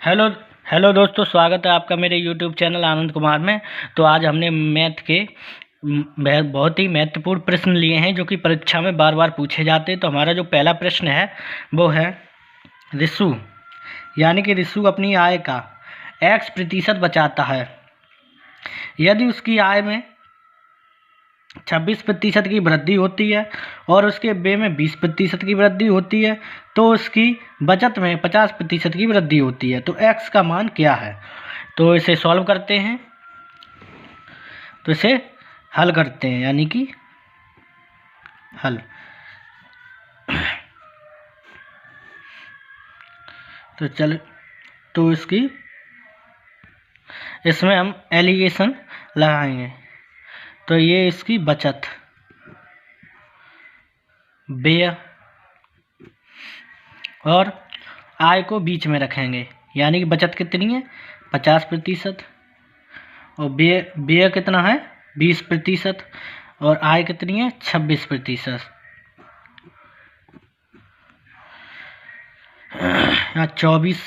Hello hello दोस्तों, स्वागत है आपका मेरे यूट्यूब चैनल आनंद कुमार में। तो आज हमने मैथ के बहुत ही महत्वपूर्ण प्रश्न लिए हैं जो कि परीक्षा में बार बार पूछे जाते हैं। तो हमारा जो पहला प्रश्न है वो है, रिशु यानी कि रिशु अपनी आय का x% बचाता है। यदि उसकी आय में 26% की वृद्धि होती है और उसके व्यय में 20% की वृद्धि होती है तो उसकी बचत में 50% की वृद्धि होती है। तो x का मान क्या है? तो इसे सॉल्व करते हैं, तो इसे हल करते हैं, यानी कि हल। तो चल तो इसमें हम एलिगेशन लगाएंगे। तो ये इसकी बचत, व्यय और आय को बीच में रखेंगे, यानी कि बचत कितनी है 50% और व्यय कितना है 20% और आय कितनी है 26%। यहाँ 24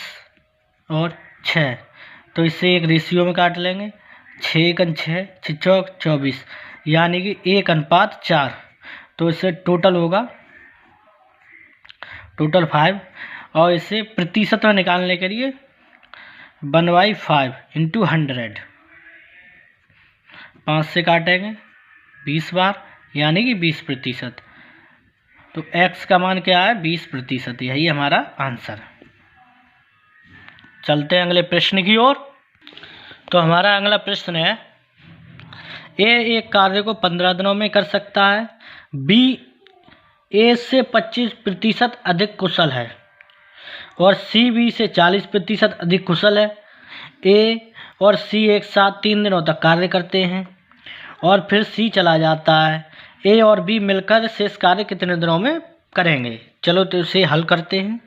और 6, तो इससे एक रेशियो में काट लेंगे। 6×6 6 24, यानी कि 1:4। तो इससे टोटल होगा टोटल 5, और इसे प्रतिशत में निकालने के लिए 1/5 × 100, 5 से काटेंगे 20 बार, यानी कि 20%। तो x का मान क्या है 20%, यही हमारा आंसर। चलते हैं अगले प्रश्न की ओर। तो हमारा अगला प्रश्न है, ए एक कार्य को 15 दिनों में कर सकता है, बी ए से 25% अधिक कुशल है और सी बी से 40% अधिक कुशल है। ए और सी एक साथ 3 दिनों तक कार्य करते हैं और फिर सी चला जाता है। ए और बी मिलकर शेष कार्य कितने दिनों में करेंगे? चलो तो इसे हल करते हैं।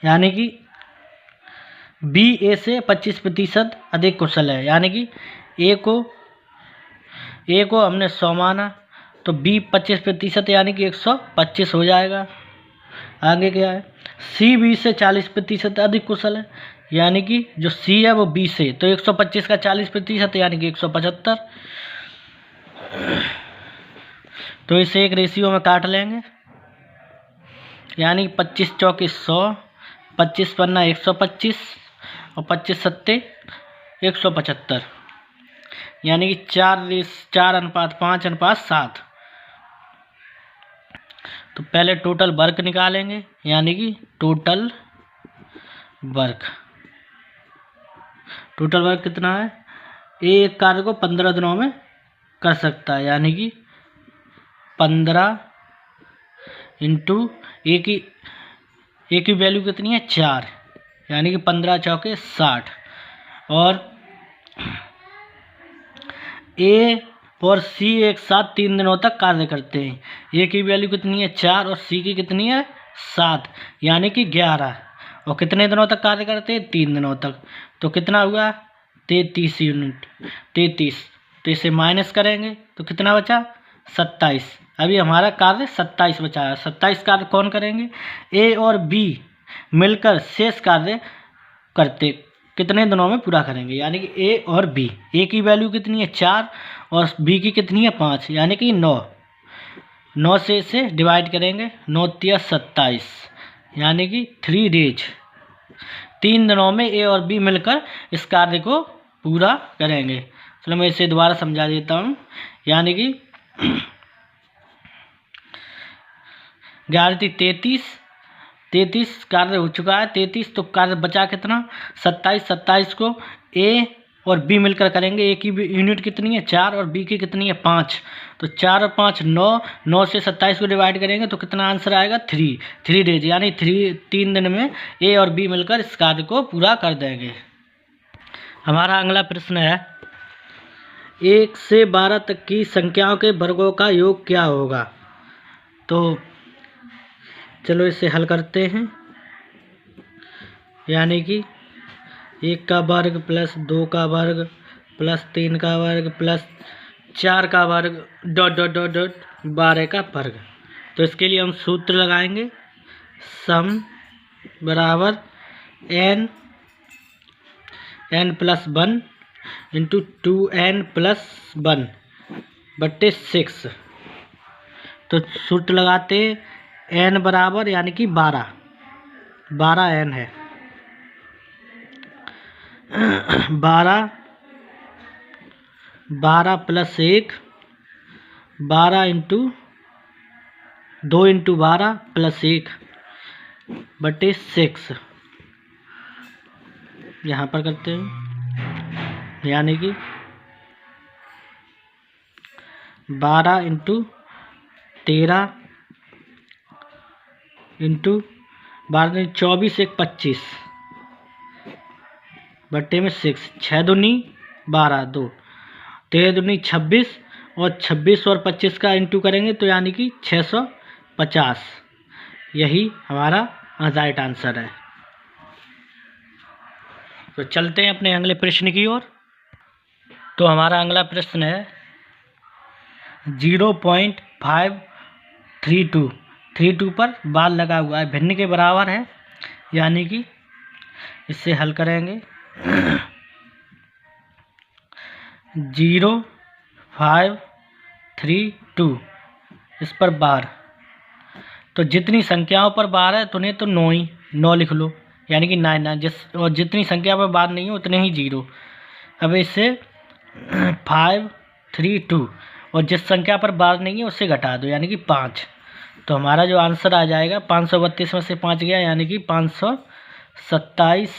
यानी कि बी ए से 25% अधिक कुशल है, यानी कि ए को हमने 100 माना तो बी 25% यानी कि 125 हो जाएगा। आगे क्या है, सी बी से 40% अधिक कुशल है, यानी कि जो सी है वो बी से, तो 125 का 40% यानी कि 175। तो इसे एक रेशियो में काट लेंगे, यानी 25 चौके 100, 25 पन्ना 125 और 25 सत्ते 175, यानी कि 4:5:7। तो पहले टोटल वर्क निकालेंगे, यानी कि टोटल वर्क कितना है, एक कार्य को 15 दिनों में कर सकता है, यानी कि 15 इंटू ए की वैल्यू कितनी है 4, यानी कि 15 चौके 60। और ए और सी एक साथ 3 दिनों तक कार्य करते हैं। ए की वैल्यू कितनी है 4 और सी की कितनी है 7, यानी कि 11। और कितने दिनों तक कार्य करते हैं 3 दिनों तक। तो कितना हुआ 33 यूनिट, 33। तो इसे माइनस करेंगे तो कितना बचा 27। अभी हमारा कार्य 27 बचा है। 27 कार्य कौन करेंगे? ए और बी मिलकर शेष कार्य करते कितने दिनों में पूरा करेंगे, यानी कि ए और बी। ए की वैल्यू कितनी है 4 और बी की कितनी है 5, यानी कि 9 से इसे डिवाइड करेंगे, 9 × 27, यानी कि 3 डेज, 3 दिनों में ए और बी मिलकर इस कार्य को पूरा करेंगे। चलो मैं इसे दोबारा समझा देता हूँ, यानी कि 11 33 कार्य हो चुका है, 33। तो कार्य बचा कितना 27 को ए और बी मिलकर करेंगे। ए की यूनिट कितनी है 4 और बी की कितनी है 5। तो 4 और 5 9 से 27 को डिवाइड करेंगे तो कितना आंसर आएगा 3 डेज, यानी 3 दिन में ए और बी मिलकर इस कार्य को पूरा कर देंगे। हमारा अगला प्रश्न है, 1 से 12 तक की संख्याओं के वर्गों का योग क्या होगा? तो चलो इसे हल करते हैं, यानी कि 1 का वर्ग प्लस 2 का वर्ग प्लस 3 का वर्ग प्लस 4 का वर्ग डॉट डॉट डॉट डॉट 12 का वर्ग। तो इसके लिए हम सूत्र लगाएंगे, सम बराबर n+1 इंटू 2n+1 बट्टे 6। तो सूत्र लगाते n बराबर यानी कि 12 n है, 12 प्लस 1, 12 इंटू 2 इंटू 12 प्लस 1 बटे 6 यहाँ पर करते हैं, यानी कि 12 इंटू 13 इंटू 12 24 1 25 बट्टे में 6, 6 दूनी 12, 2 13 दूनी 26 और 26 और 25 का इंटू करेंगे तो यानी कि 650। यही हमारा राइट आंसर है। तो चलते हैं अपने अगले प्रश्न की ओर। तो हमारा अगला प्रश्न है 0.532 पर बाल लगा हुआ है, भिन्न के बराबर है, यानी कि इससे हल करेंगे 0.532 इस पर बार, तो जितनी संख्याओं पर बार है तो उन्हें तो 9 लिख लो, यानी कि 9 और जितनी संख्या पर बार नहीं है उतने ही 0। अब इससे 532 और जिस संख्या पर बार नहीं है उससे घटा दो, यानी कि 5। तो हमारा जो आंसर आ जाएगा 532 में से 5 गया, यानी कि 527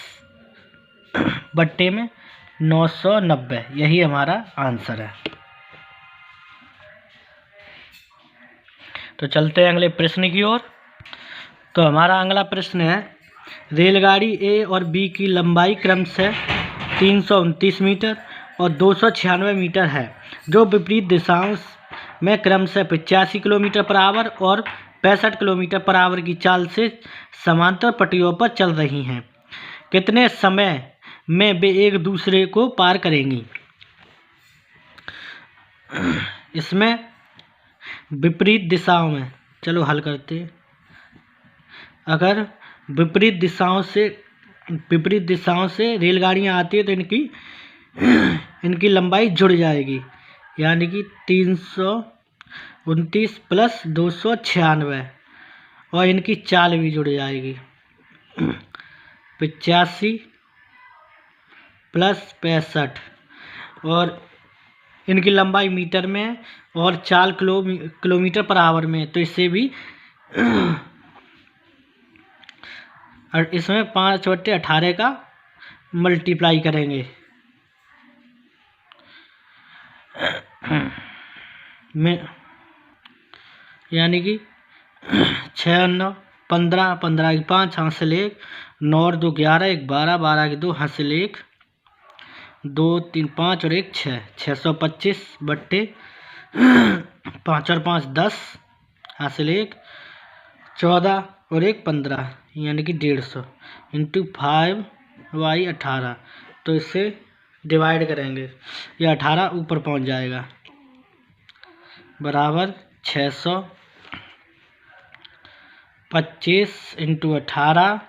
बट्टे में 990। यही हमारा आंसर है। तो चलते हैं अगले प्रश्न की ओर। तो हमारा अगला प्रश्न है रेलगाड़ी ए और बी की लंबाई क्रमशः 329 मीटर और 296 मीटर है, जो विपरीत दिशाओं में क्रमशः 85 किलोमीटर पर आवर और 65 किलोमीटर पर आवर की चाल से समांतर पटरियों पर चल रही हैं। कितने समय में वे एक दूसरे को पार करेंगी? इसमें विपरीत दिशाओं में, चलो हल करते हैं। अगर विपरीत दिशाओं से रेलगाड़ियाँ आती है तो इनकी लंबाई जुड़ जाएगी, यानी कि 329 प्लस 296 और इनकी चाल भी जुड़ जाएगी 85 प्लस 65 और इनकी लंबाई मीटर में और चाल किलोमीटर पर आवर में, तो इससे भी और इसमें 5/18 का मल्टीप्लाई करेंगे यानी कि 6 9 15 15 की 5 हासिल 1 9 और 2 11 1 12 12 की 2 हासिल 1 2 3 5 और 1 6 625 बट्टे 5 और 5 10 हासिल 1 14 और 1 15 यानी कि 150 इंटू 5/18। तो इससे डिवाइड करेंगे, यह 18 ऊपर पहुंच जाएगा बराबर 625 इंटू 18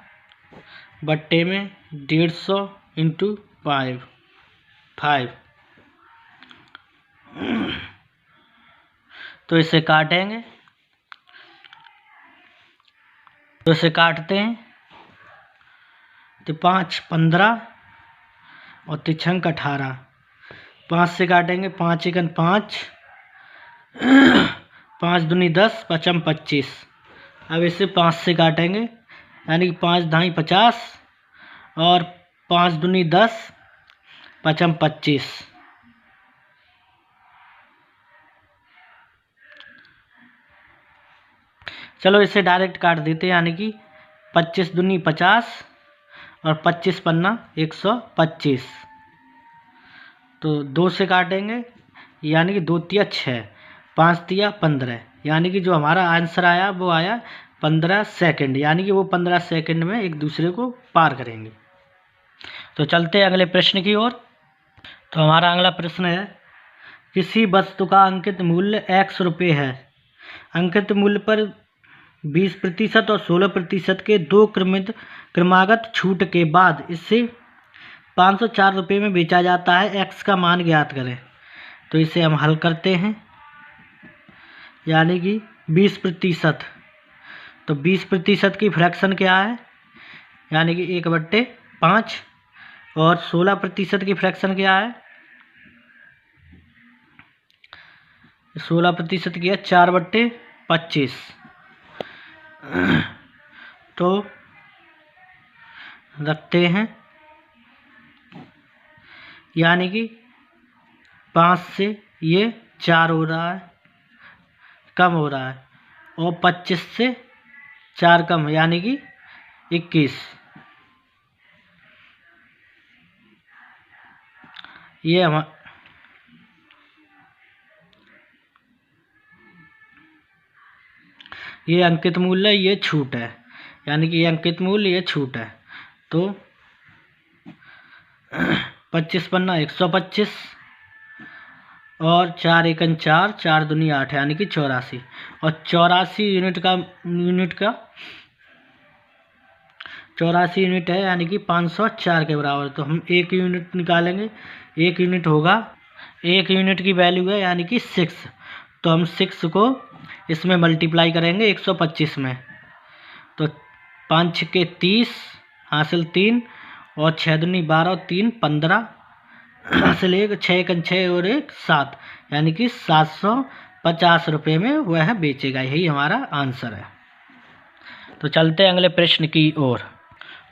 बट्टे में 150 इंटू 5। तो इसे काटेंगे, तो इसे काटते हैं तो 5 15 और 3 18, 5 से काटेंगे 5 1 5 5 दूनी 10 5 25। अब इसे 5 से काटेंगे, यानी कि 5 ढाई 50 और 5 दूनी 10 5 25। चलो इसे डायरेक्ट काट देते हैं, यानी कि 25 दूनी 50 और 25 पन्ना 125। तो 2 से काटेंगे, यानी कि 2 तिया 6 5 तिया 15, यानी कि जो हमारा आंसर आया वो आया 15 सेकंड, यानी कि वो 15 सेकंड में एक दूसरे को पार करेंगे। तो चलते हैं अगले प्रश्न की ओर। तो हमारा अगला प्रश्न है किसी वस्तु का अंकित मूल्य x रुपये है अंकित मूल्य पर 20% और 16% के दो क्रमागत छूट के बाद इसे 504 रुपये में बेचा जाता है। एक्स का मान ज्ञात करें। तो इसे हम हल करते हैं, यानी कि 20%, तो 20% की फ्रैक्शन क्या है, यानी कि 1/5, और 16% की फ्रैक्शन क्या है, 16% की है 4/25। तो रखते हैं, यानी कि 5 से ये 4 हो रहा है, कम हो रहा है, और 25 से 4 कम, यानी कि 21। ये अंकित मूल्य, ये छूट है, यानी कि ये अंकित मूल्य, ये छूट है। तो 25 पन्ना 125, और 4 एकन 4, 4 दूनी 8, यानी कि 84, और 84 यूनिट का 84 यूनिट है, यानी कि 504 के बराबर। तो हम 1 यूनिट निकालेंगे, 1 यूनिट होगा, 1 यूनिट की वैल्यू है यानी कि 6। तो हम 6 को इसमें मल्टीप्लाई करेंगे 125 में। तो 5 के 30 हासिल 3, और 6 दूनी 12 और 3 15 हासिल 1, 6 एकन 6 और 1 7, यानी कि 750 रुपये में वह बेचेगा। यही हमारा आंसर है। तो चलते हैं अगले प्रश्न की ओर।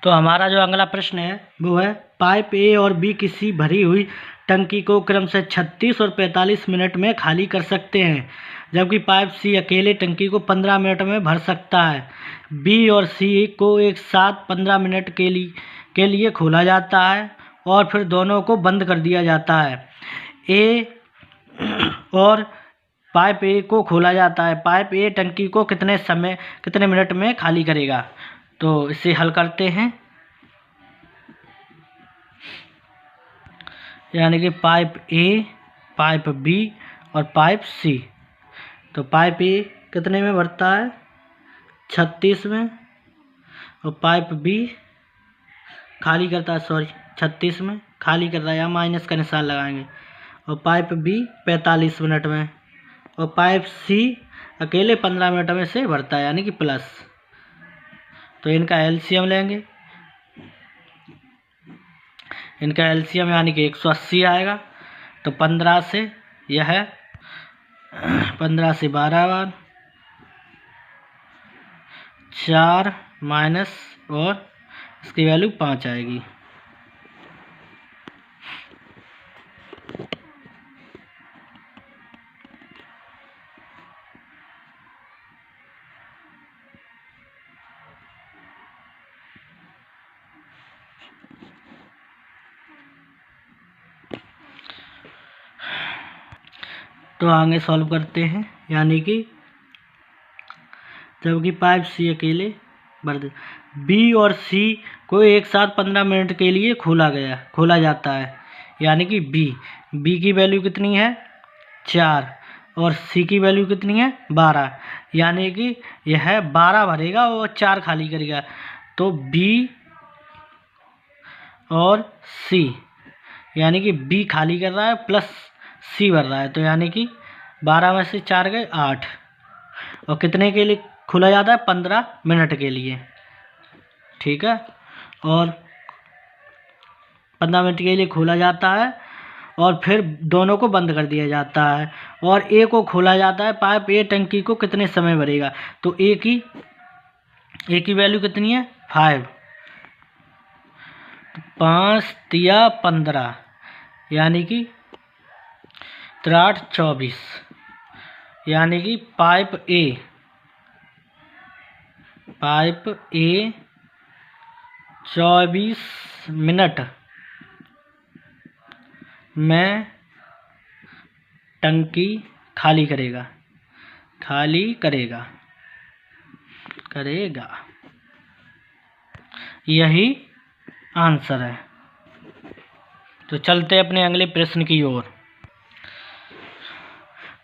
तो हमारा जो अगला प्रश्न है वो है, पाइप ए और बी किसी भरी हुई टंकी को क्रम से 36 और 45 मिनट में खाली कर सकते हैं, जबकि पाइप सी अकेले टंकी को 15 मिनट में भर सकता है। बी और सी को एक साथ 15 मिनट के लिए खोला जाता है और फिर दोनों को बंद कर दिया जाता है। ए और पाइप ए को खोला जाता है। पाइप ए टंकी को कितने मिनट में खाली करेगा। तो इसे हल करते हैं, यानी कि पाइप ए, पाइप बी और पाइप सी। तो पाइप ए कितने में भरता है, 36 में, और पाइप बी खाली करता है, 36 में खाली करता है, यहाँ माइनस का निशान लगाएंगे, और पाइप बी 45 मिनट में, और पाइप सी अकेले 15 मिनट में से भरता है, यानी कि प्लस। तो इनका एलसीएम लेंगे, इनका एलसीएम यानी कि 180 आएगा। तो 15 से यह 15 से 12 बार 4 माइनस, और इसकी वैल्यू 5 आएगी। तो आगे सॉल्व करते हैं, यानी कि जबकि पाइप सी अकेले भर दे, बी और सी को एक साथ 15 मिनट के लिए खोला जाता है, यानी कि बी की वैल्यू कितनी है 4, और सी की वैल्यू कितनी है 12, यानी कि यह 12 भरेगा और 4 खाली करेगा। तो बी और सी, यानी कि बी खाली कर रहा है प्लस सी भर रहा है, तो यानी कि 12 में से 4 गए 8, और कितने के लिए खुला जाता है 15 मिनट के लिए, ठीक है। और 15 मिनट के लिए खोला जाता है और फिर दोनों को बंद कर दिया जाता है, और ए को खोला जाता है। पाइप ए टंकी को कितने समय भरेगा। तो ए की वैल्यू कितनी है 5, 5 तिया 15, यानी कि 3 24, यानी कि पाइप ए 24 मिनट में टंकी खाली करेगा। यही आंसर है। तो चलते अपने अगले प्रश्न की ओर।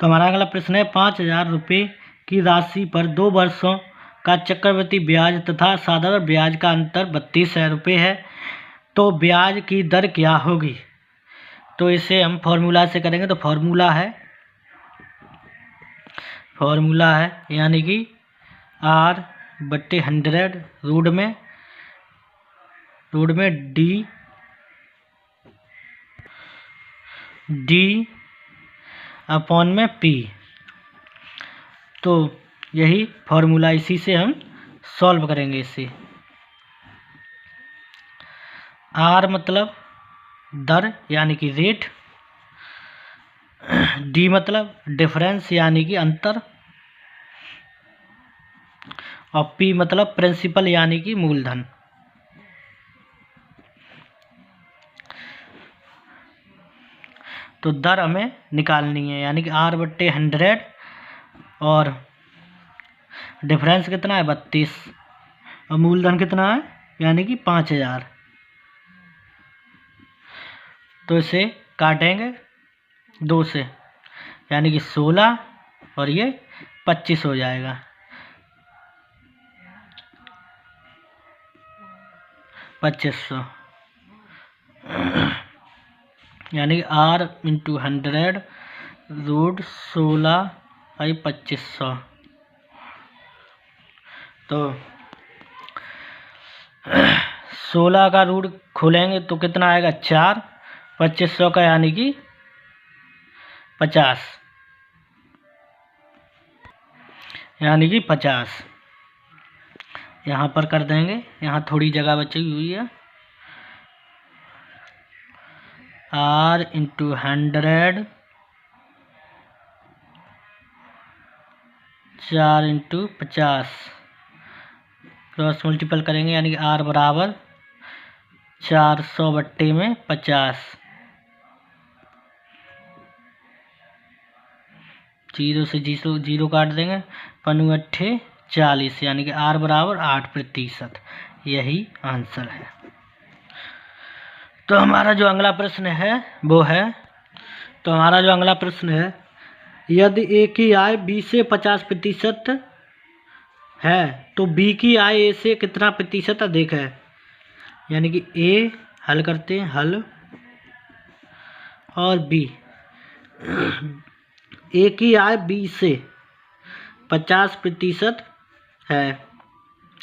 तो हमारा अगला प्रश्न है, 5000 रुपये की राशि पर 2 वर्षों का चक्रवृद्धि ब्याज तथा साधारण ब्याज का अंतर 32,000 रुपये है, तो ब्याज की दर क्या होगी। तो इसे हम फॉर्मूला से करेंगे। तो फॉर्मूला है यानी कि R/100 रूट में D अपॉन में P। तो यही फॉर्मूला, इसी से हम सॉल्व करेंगे इसे। R मतलब दर यानी कि रेट, D मतलब डिफरेंस यानी कि अंतर, और P मतलब प्रिंसिपल यानी कि मूलधन। तो दर हमें निकालनी है यानी कि R/100 और डिफरेंस कितना है 32 और मूलधन कितना है यानी कि 5,000। तो इसे काटेंगे 2 से यानी कि 16 और ये 25 हो जाएगा। 2500 यानी कि R/100 रूट 16/2500। तो 16 का रूट खोलेंगे तो कितना आएगा 4, 2500 का यानी कि 50 यानी कि 50 यहाँ पर कर देंगे। यहाँ थोड़ी जगह बची हुई है। R/100 4/50 क्रॉस मल्टीपल करेंगे यानी कि R बराबर 400/50। 0 से 0 काट देंगे, 5×8 40 यानी कि R बराबर 8%। यही आंसर है। तो हमारा जो अगला प्रश्न है वो है, यदि ए की आय B से 50% है तो B की आय A से कितना प्रतिशत अधिक है। यानी कि A हल करते हैं, हल, और B, A की आय B से 50% है,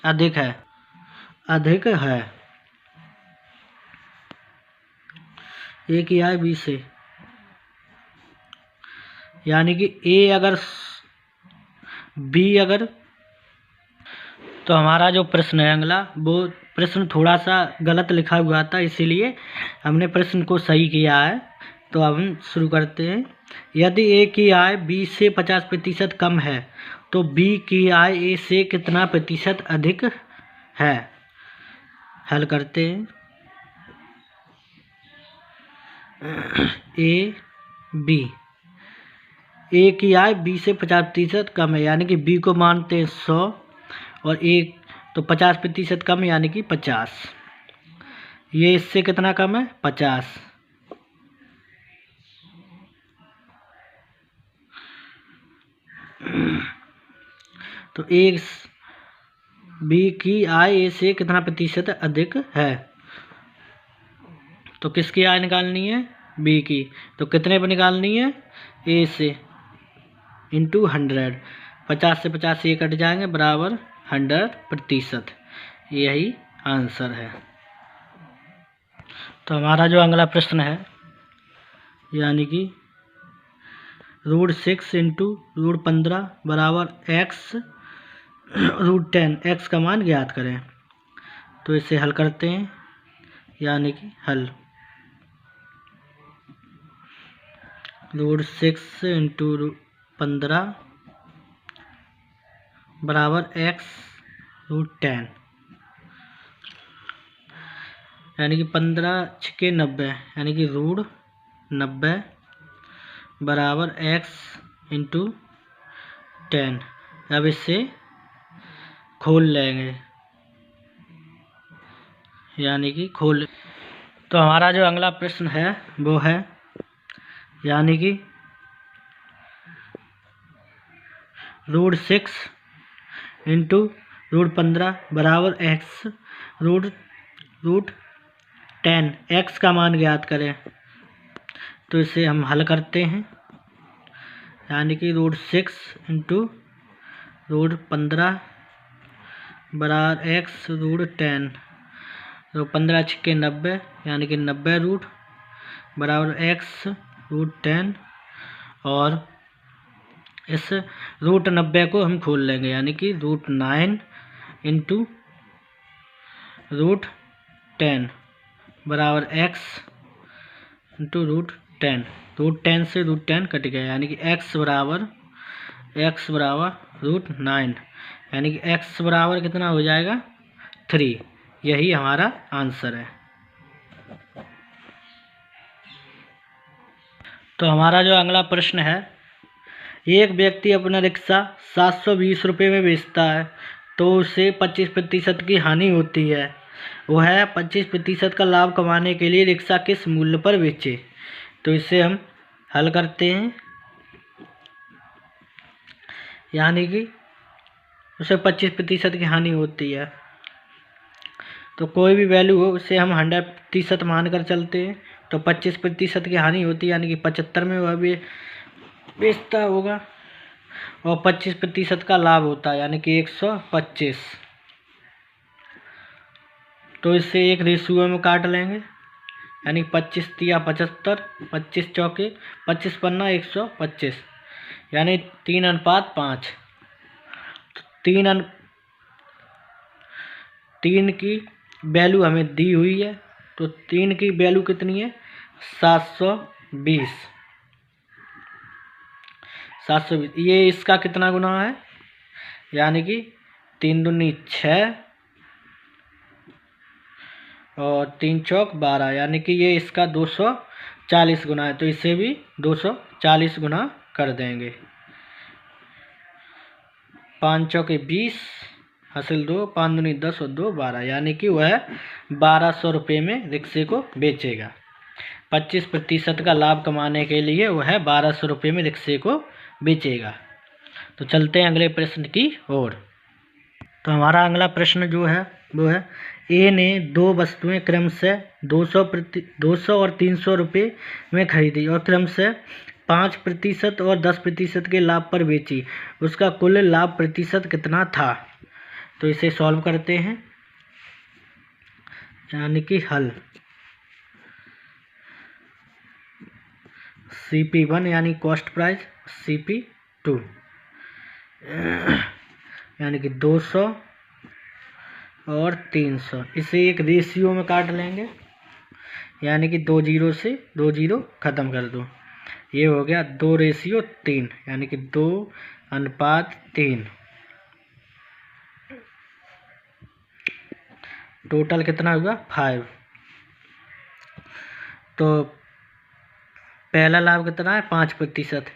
अधिक है। A की आय B से, यानी कि A अगर B अगर, तो हमारा जो प्रश्न है अगला, वो प्रश्न थोड़ा सा गलत लिखा हुआ था, इसीलिए हमने प्रश्न को सही किया है। तो अब हम शुरू करते हैं। यदि A की आय B से 50% कम है तो B की आय A से कितना प्रतिशत अधिक है। हल करते हैं। A की आय B से 50% कम है यानी कि B को मानते हैं 100 और A तो 50% कम यानी कि 50। ये इससे कितना कम है 50। तो B की आय A से कितना प्रतिशत अधिक है। तो किसकी आय निकालनी है B की। तो कितने पर निकालनी है A से इंटू 100। 50 से 50 ये कट जाएंगे बराबर 100%। यही आंसर है। तो हमारा जो अगला प्रश्न है यानी कि √6 इंटू √15 बराबर x √10, x का मान ज्ञात करें। तो इसे हल करते हैं यानी कि हल, √6 इंटू √15 बराबर x √10 यानी कि 15×6 90 यानी कि √90 बराबर x इंटू 10। अब इससे खोल लेंगे यानी कि खोल। तो हमारा जो अगला प्रश्न है वो है यानी कि रूट 6 इंटू रूट 15 बराबर एक्स रूट 10। एक्स का मान ज्ञात करें, तो इसे हम हल करते हैं, यानी कि रूट 6 इंटू रूट 15 बराबर एक्स रूट 10। तो 15 छक्के 90, यानी कि 90 रूट बराबर एक्स रूट 10। और इस रूट 90 को हम खोल लेंगे, यानी कि रूट 9 इंटू रूट 10 बराबर एक्स इंटू रूट 10। रूट 10 से रूट 10 कट गया, यानी कि एक्स बराबर रूट 9, यानी कि एक्स बराबर कितना हो जाएगा 3। यही हमारा आंसर है। तो हमारा जो अगला प्रश्न है, एक व्यक्ति अपना रिक्शा 720 रुपये में बेचता है तो उसे 25% की हानि होती है। वह 25% का लाभ कमाने के लिए रिक्शा किस मूल्य पर बेचे? तो इसे हम हल करते हैं, यानी कि उसे 25% की हानि होती है, तो कोई भी वैल्यू हो उसे हम 100% मानकर चलते हैं। तो 25% की हानि होती है, यानी कि 75 में वह भी बेचता होगा, और 25% का लाभ होता है, यानी कि 125। तो इससे एक रेशियो में काट लेंगे, यानी 25 तिया 75, 25 चौके 25 पन्ना 125, यानी 3:5। तीन की वैल्यू हमें दी हुई है, तो 3 की वैल्यू कितनी है 720। ये इसका कितना गुना है, यानी कि 3 दूनी 6 और 3 चौक 12, यानी कि ये इसका 240 गुना है, तो इसे भी 240 गुना कर देंगे। 5 चौके 20 हासिल 2, 5 दूनी 10 और 2 12, यानी कि वह 1200 रुपये में रिक्शे को बेचेगा। 25% का लाभ कमाने के लिए वह 1200 रुपये में रिक्शे को बेचेगा। तो चलते हैं अगले प्रश्न की ओर। तो हमारा अगला प्रश्न जो है वो है, ए ने 2 वस्तुएं क्रमशः 200 और 300 रुपये में खरीदी और क्रमशः 5% और 10% के लाभ पर बेची। उसका कुल लाभ प्रतिशत कितना था? तो इसे सॉल्व करते हैं, यानी कि हल। CP1 यानी कॉस्ट प्राइस, CP2 यानी कि 200 और 300। इसे एक रेशियो में काट लेंगे, यानी कि 2 जीरो से 2 जीरो खत्म कर दो, ये हो गया 2:3, यानी कि 2:3। टोटल कितना हुआ 5। तो पहला लाभ कितना है 5%,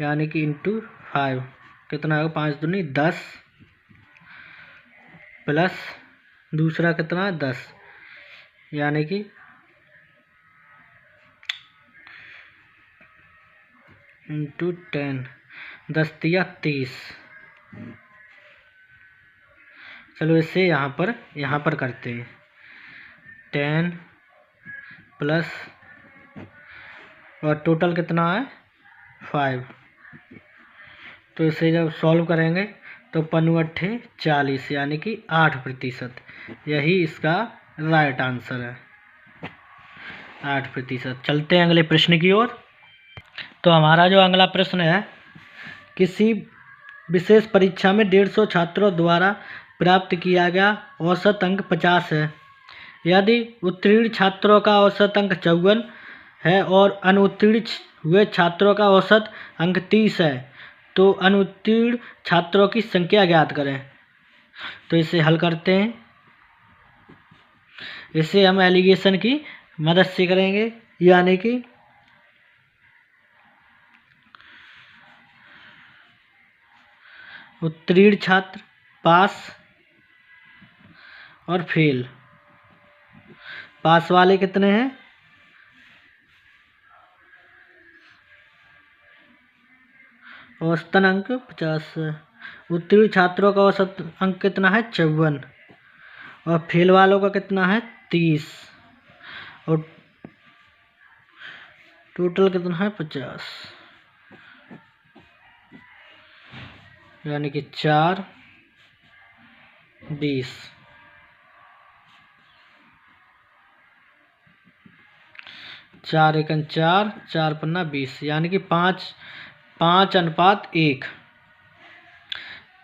यानी कि इंटू 5 कितना होगा 5 दूनी 10 प्लस दूसरा कितना 10, यानी कि इंटू 10, 10 तिया 30। चलो इसे यहाँ पर करते हैं, 10 प्लस और टोटल कितना है 5। तो इसे जब सॉल्व करेंगे तो 5×8 40, यानी कि 8%। यही इसका राइट आंसर है, 8%। चलते हैं अगले प्रश्न की ओर। तो हमारा जो अगला प्रश्न है, किसी विशेष परीक्षा में 150 छात्रों द्वारा प्राप्त किया गया औसत अंक 50 है। यदि उत्तीर्ण छात्रों का औसत अंक 54 है और अनुत्तीर्ण हुए छात्रों का औसत अंक 30 है, तो अनुत्तीर्ण छात्रों की संख्या ज्ञात करें। तो इसे हल करते हैं, इसे हम एलिगेशन की मदद से करेंगे, यानी कि उत्तीर्ण छात्र, पास और फेल। पास वाले कितने हैं औसतन अंक 50 है। उत्तीर्ण छात्रों का औसत अंक कितना है? 54। और फेल वालों का कितना है? 30। और टोटल कितना है? 50। यानी कि 4 20। 4 एकम 4, 4 पन्ना 20, यानी कि 5:1।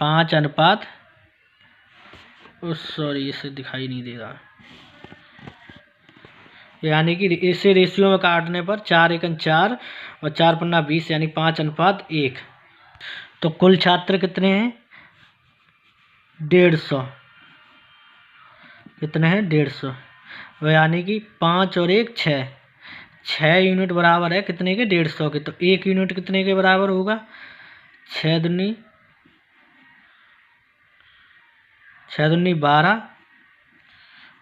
5 सॉरी, इसे दिखाई नहीं दे रहा। यानी कि इसे रेशियो में काटने पर 4 एकम 4 और 4 पन्ना 20, यानी 5:1। तो कुल छात्र कितने हैं? 150। कितने हैं? 150। यानी कि 5 और 1 6। 6 यूनिट बराबर है कितने के? 150 के। तो 1 यूनिट कितने के बराबर होगा? 6 दूनी 12,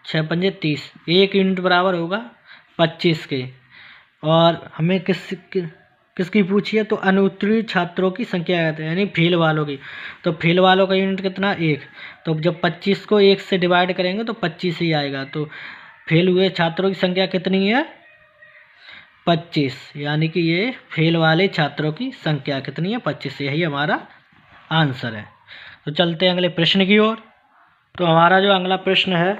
6 पंजे 30। 1 यूनिट बराबर होगा 25 के। और हमें किसकी पूछी है? तो अनुत्तीर्ण छात्रों की संख्या कहते हैं, यानी फेल वालों की। तो फेल वालों का यूनिट कितना? 1। तो जब 25 को 1 से डिवाइड करेंगे तो 25 ही आएगा। तो फेल हुए छात्रों की संख्या कितनी है? 25। यानी कि ये फेल वाले छात्रों की संख्या कितनी है? 25। यही हमारा आंसर है। तो चलते हैं अगले प्रश्न की ओर। तो हमारा जो अगला प्रश्न है,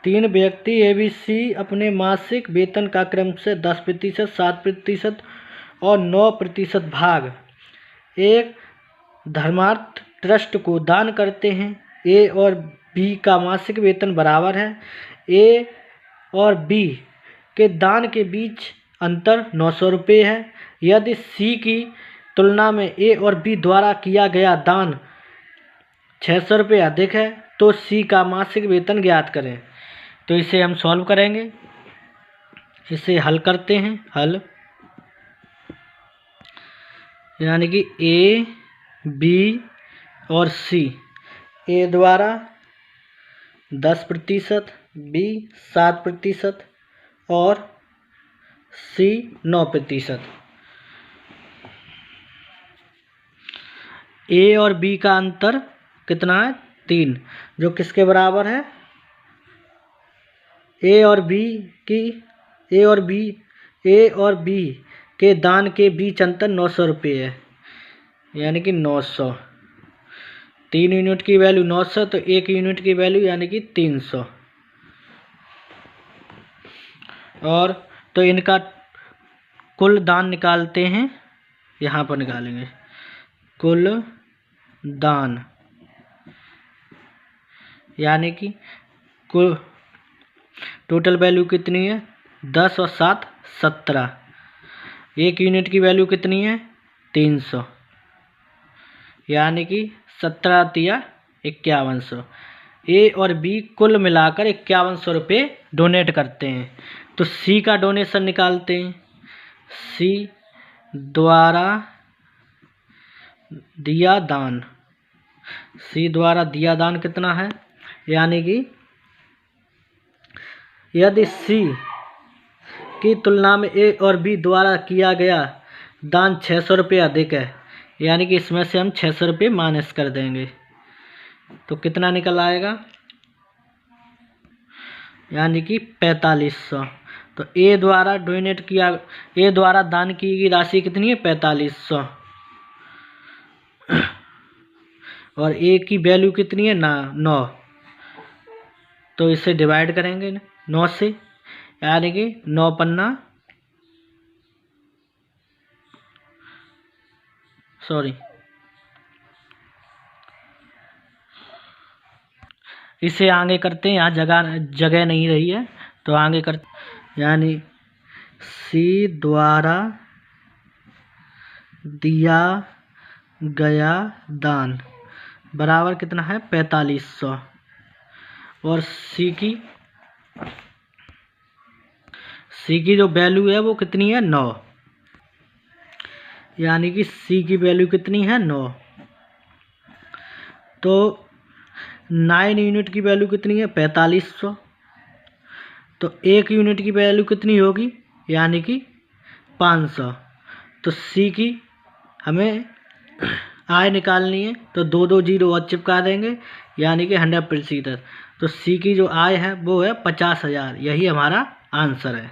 3 व्यक्ति ABC अपने मासिक वेतन का क्रम से 10%, 7% और 9% भाग एक धर्मार्थ ट्रस्ट को दान करते हैं। A और B का मासिक वेतन बराबर है। A और B के दान के बीच अंतर 900 रुपये है। यदि C की तुलना में A और B द्वारा किया गया दान 600 रुपये अधिक है, तो C का मासिक वेतन ज्ञात करें। तो इसे हम सॉल्व करेंगे। इसे हल करते हैं। हल यानी कि A, B और C। A द्वारा 10%, B 7% और C 9%। A और B का अंतर कितना है? 3, जो किसके बराबर है? A और B के दान के बीच अंतर 900 रुपये है, यानी कि 900। 3 यूनिट की वैल्यू 900, तो 1 यूनिट की वैल्यू यानी कि 300। और तो इनका कुल दान निकालते हैं। यहाँ पर निकालेंगे कुल दान, यानी कि कुल टोटल वैल्यू कितनी है? 10 और 7 17। 1 यूनिट की वैल्यू कितनी है? 300, यानी कि 17 तिया 5100। A और B कुल मिलाकर 5100 रुपये डोनेट करते हैं। तो C का डोनेशन निकालते हैं। C द्वारा दिया दान। C द्वारा दिया दान कितना है? यानी कि यदि C की तुलना में A और B द्वारा किया गया दान 600 रुपये अधिक है, यानी कि इसमें से हम 600 रुपये माइनस कर देंगे। तो कितना निकल आएगा? यानी कि 4500। तो A द्वारा दान की गई राशि कितनी है? 4500। और A की वैल्यू कितनी है? 9। तो इसे डिवाइड करेंगे 9 से, यानी कि 9 पन्ना इसे आगे करते हैं। यहाँ जगह नहीं रही है, तो आगे करते, यानी C द्वारा दिया गया दान बराबर कितना है? 4500। और C की जो वैल्यू है वो कितनी है? 9, यानी कि C की वैल्यू कितनी है? 9। तो 9 यूनिट की वैल्यू कितनी है? 4500। तो 1 यूनिट की वैल्यू कितनी होगी? यानी कि 500। तो C की हमें आय निकालनी है तो 2 जीरो और चिपका देंगे, यानी कि 100%। तो सी की जो आय है वो है 50,000, यही हमारा आंसर है।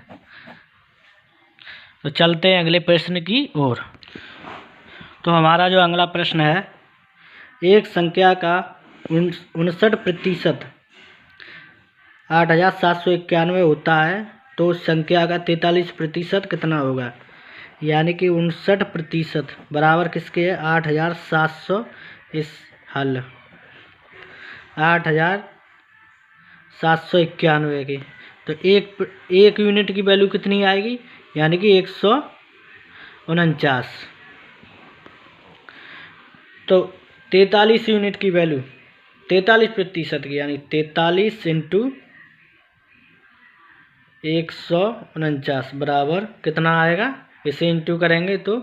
तो चलते हैं अगले प्रश्न की ओर। तो हमारा जो अगला प्रश्न है, एक संख्या का 59% 8,791 होता है, तो उस संख्या का 43% कितना होगा? यानी कि 59% बराबर किसके है? 8,700। इस हल 8,791 की। तो एक यूनिट की वैल्यू कितनी आएगी? यानी कि 149। तो 43 यूनिट की वैल्यू 43% की, यानी 43 इंटू 149 बराबर कितना आएगा? इसे इंटू करेंगे तो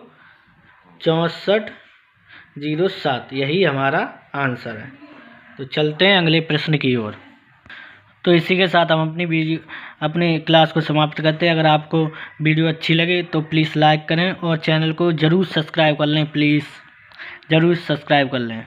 6407, यही हमारा आंसर है। तो चलते हैं अगले प्रश्न की ओर। तो इसी के साथ हम अपनी क्लास को समाप्त करते हैं। अगर आपको वीडियो अच्छी लगे तो प्लीज़ लाइक करें और चैनल को ज़रूर सब्सक्राइब कर लें, प्लीज़ ज़रूर सब्सक्राइब कर लें।